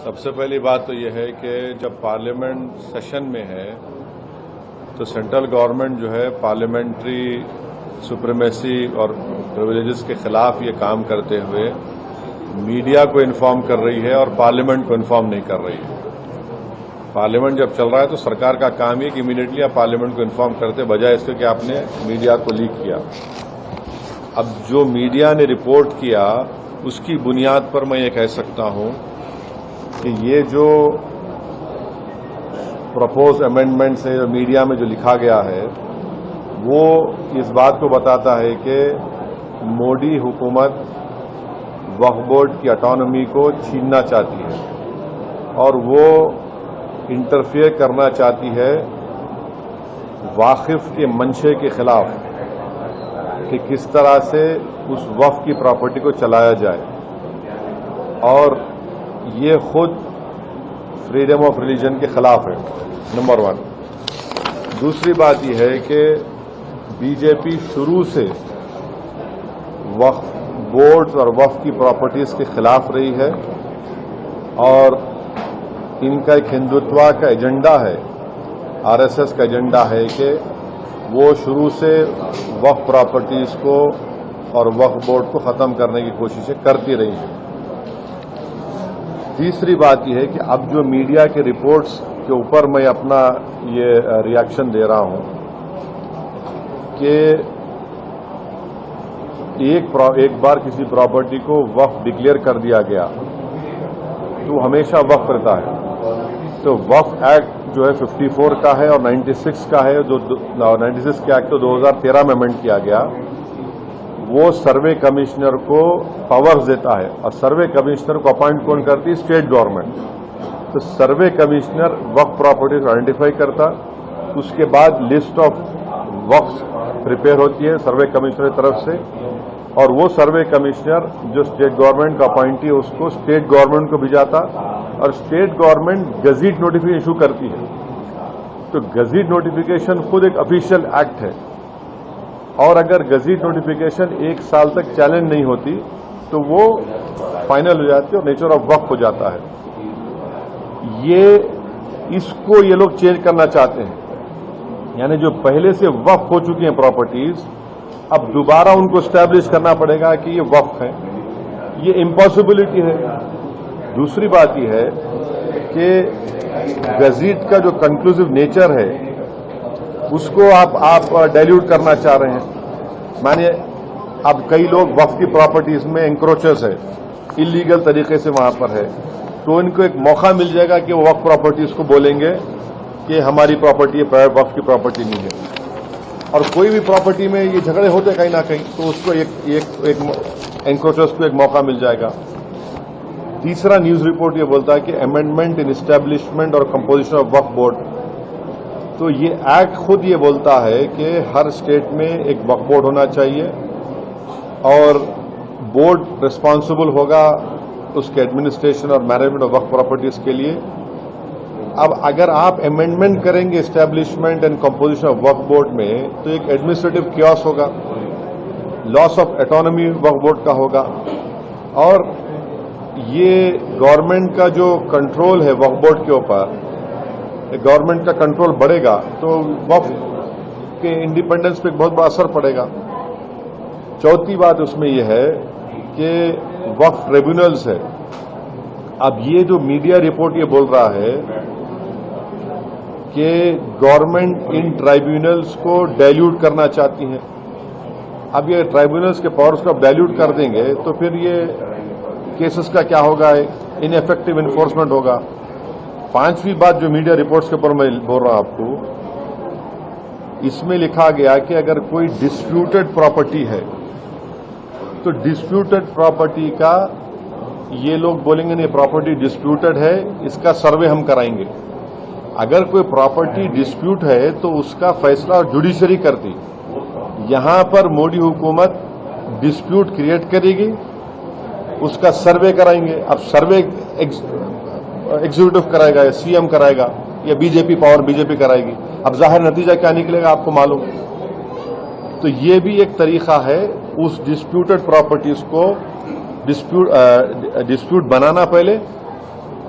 سب سے پہلی بات تو یہ ہے کہ جب پارلیمنٹ سیشن میں ہے تو سینٹرل گورنمنٹ جو ہے پارلیمنٹری سپریمیسی اور پریویلیجز کے خلاف یہ کام کرتے ہوئے میڈیا کو انفارم کر رہی ہے اور پارلیمنٹ کو انفارم نہیں کر رہی ہے۔ پارلیمنٹ جب چل رہا ہے تو سرکار کا کام یہ کہ امیڈیٹلی آپ پارلیمنٹ کو انفارم کرتے بجائے اس کے کہ آپ نے میڈیا کو لیک کیا۔ اب جو میڈیا نے رپورٹ کیا اس کی بنیاد پر میں یہ کہہ سکتا ہوں کہ یہ جو پرپوز امینڈمنٹ سے میڈیا میں جو لکھا گیا ہے وہ اس بات کو بتاتا ہے کہ مودی حکومت وقف بورڈ کی اٹانومی کو چھیننا چاہتی ہے اور وہ انٹرفیئر کرنا چاہتی ہے واقف کے منشے کے خلاف کہ کس طرح سے اس وقف کی پراپرٹی کو چلایا جائے، اور یہ خود فریڈم آف ریلیجن کے خلاف ہے، نمبر 1۔ دوسری بات یہ ہے کہ بی جے پی شروع سے وقف بورڈز اور وقف کی پراپرٹیز کے خلاف رہی ہے، اور ان کا ایک ہندوتوا کا ایجنڈا ہے، آر ایس ایس کا ایجنڈا ہے کہ وہ شروع سے وقف پراپرٹیز کو اور وقف بورڈ کو ختم کرنے کی کوششیں کرتی رہی ہیں۔ تیسری بات یہ ہے کہ اب جو میڈیا کے رپورٹس کے اوپر میں اپنا یہ ریاکشن دے رہا ہوں کہ ایک بار کسی پراپرٹی کو وقف ڈکلیئر کر دیا گیا تو ہمیشہ وقف رہتا ہے۔ تو وقف ایکٹ جو ہے 54 کا ہے اور 96 کا ہے، جو 96 کا ایکٹ تو 2013 میں امینڈ کیا گیا، وہ سروے کمشنر کو پاورز دیتا ہے، اور سروے کمشنر کو اپائنٹ کون کرتی ہے؟ State government. تو سروے کمشنر وقف پراپرٹیز آئیڈینٹیفائی کرتا، اس کے بعد لسٹ آف وقف پریپیئر ہوتی ہے سروے کمشنر کی طرف سے، اور وہ سروے کمشنر جو اسٹیٹ گورنمنٹ کا اپائنٹی ہے اس کو اسٹیٹ گورنمنٹ کو بھیجاتا، اور state government gazette notification issue کرتی ہے۔ تو گزٹ نوٹیفکیشن خود ایک افیشیل ایکٹ ہے، اور اگر گزٹ نوٹیفکیشن 1 سال تک چیلنج نہیں ہوتی تو وہ فائنل ہو جاتی ہے اور نیچر آف وقف ہو جاتا ہے۔ اس کو یہ لوگ چینج کرنا چاہتے ہیں، یعنی جو پہلے سے وقف ہو چکی ہیں پراپرٹیز اب دوبارہ ان کو اسٹیبلش کرنا پڑے گا کہ یہ وقف ہے، یہ امپاسبلٹی ہے۔ دوسری بات یہ ہے کہ گزٹ کا جو کنکلوسیو نیچر ہے اس کو آپ ڈائلیوٹ کرنا چاہ رہے ہیں۔ مانیے اب کئی لوگ وقف کی پراپرٹیز میں انکروچرز ہے، اللیگل طریقے سے وہاں پر ہے، تو ان کو ایک موقع مل جائے گا کہ وہ وقف پراپرٹیز کو بولیں گے کہ ہماری پراپرٹی وقف کی پراپرٹی نہیں ہے۔ اور کوئی بھی پراپرٹی میں یہ جھگڑے ہوتے کہیں نہ کہیں، تو اس کو ایک انکروچرز کو ایک موقع مل جائے گا۔ تیسرا نیوز رپورٹ یہ بولتا ہے کہ امینڈمنٹ ان اسٹیبلشمنٹ اور کمپوزیشن آف وقف بورڈ، تو یہ ایکٹ خود یہ بولتا ہے کہ ہر اسٹیٹ میں ایک وقف بورڈ ہونا چاہیے، اور بورڈ رسپانسبل ہوگا اس کے ایڈمنسٹریشن اور مینجمنٹ آف وقف پراپرٹیز کے لیے۔ اب اگر آپ امینڈمنٹ کریں گے اسٹیبلشمنٹ اینڈ کمپوزیشن آف وقف بورڈ میں تو ایک ایڈمنسٹریٹو کیوس ہوگا، لاس آف اٹانومی وقف بورڈ کا ہوگا، اور یہ گورنمنٹ کا جو کنٹرول ہے وقف بورڈ کے اوپر، گورنمنٹ کا کنٹرول بڑھے گا تو وقف کے انڈیپینڈنس پہ بہت بڑا اثر پڑے گا۔ چوتھی بات اس میں یہ ہے کہ وقف ٹریبیونلز ہے۔ اب یہ جو میڈیا رپورٹ یہ بول رہا ہے کہ گورنمنٹ ان ٹرائیبیونلز کو ڈائلیوٹ کرنا چاہتی ہے، اب یہ ٹرائیبیونلز کے پاورز کو اب ڈائلیوٹ کر دیں گے تو پھر یہ کیسز کا کیا ہوگا؟ ان ایفیکٹو انفورسمنٹ ہوگا۔ پانچویں بات جو میڈیا رپورٹس کے اوپر میں بول رہا ہوں آپ کو، اس میں لکھا گیا کہ اگر کوئی ڈسپیوٹڈ پراپرٹی ہے تو ڈسپیوٹڈ پراپرٹی کا یہ لوگ بولیں گے نہیں پراپرٹی ڈسپیوٹڈ ہے، اس کا سروے ہم کرائیں گے۔ اگر کوئی پراپرٹی ڈسپیوٹ ہے تو اس کا فیصلہ جوڈیشری کرتی، یہاں پر مودی حکومت ڈسپیوٹ کریٹ کرے گی، اس کا سروے کرائیں گے۔ اب سروے ایگزیکٹو کرائے گا یا سی ایم کرائے گا یا بی جے پی کرائے گی، اب ظاہر نتیجہ کیا نکلے گا آپ کو معلوم۔ تو یہ بھی ایک طریقہ ہے اس ڈسپیوٹڈ پراپرٹیز کو ڈسپیوٹ بنانا پہلے،